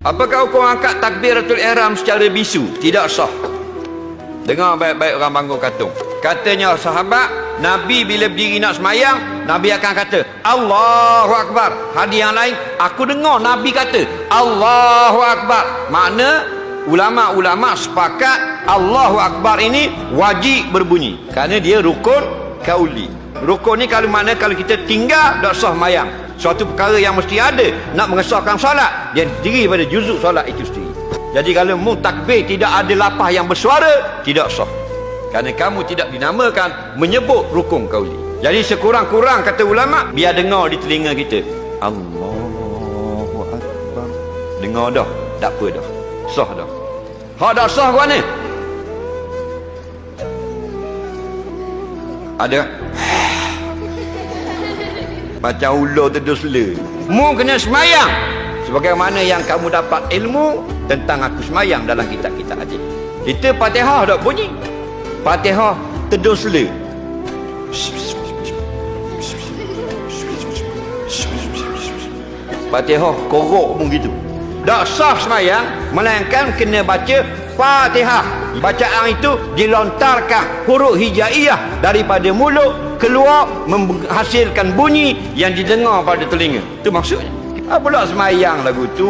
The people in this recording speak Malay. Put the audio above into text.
Apakah hukum angkat takbiratul ihram secara bisu? Tidak sah. Dengar baik-baik orang bangun katung. Katanya sahabat, Nabi bila berdiri nak semayang, Nabi akan kata Allahu Akbar. Hadis yang lain, aku dengar Nabi kata Allahu Akbar. Makna ulama-ulama sepakat Allahu Akbar ini wajib berbunyi, kerana dia rukun kauli. Rukun ni kalau kita tinggal tak sah semayang. Suatu perkara yang mesti ada nak mengesahkan solat, dia diri pada juzuk solat itu sendiri. Jadi kalau mu takbir tidak ada lapah yang bersuara, tidak sah, kerana kamu tidak dinamakan menyebut rukun kauli. Jadi sekurang-kurang kata ulama, biar dengar di telinga kita Allahu Akbar. Dengar dah, tak apa dah, sah dah. Hak dah sah ke mana? Ada macam ular terdusla. Mu kena semayang sebagaimana yang kamu dapat ilmu tentang aku semayang dalam kitab-kitab hadis. Kita Fatihah tak bunyi, Fatihah terdusla. Fatihah korok pun gitu. Tak sah semayang, melainkan kena baca Fatihah. Bacaan itu dilontarkan huruf hijaiyah daripada mulut keluar, menghasilkan bunyi yang didengar pada telinga. Itu maksudnya. Apa pula semayang lagu tu?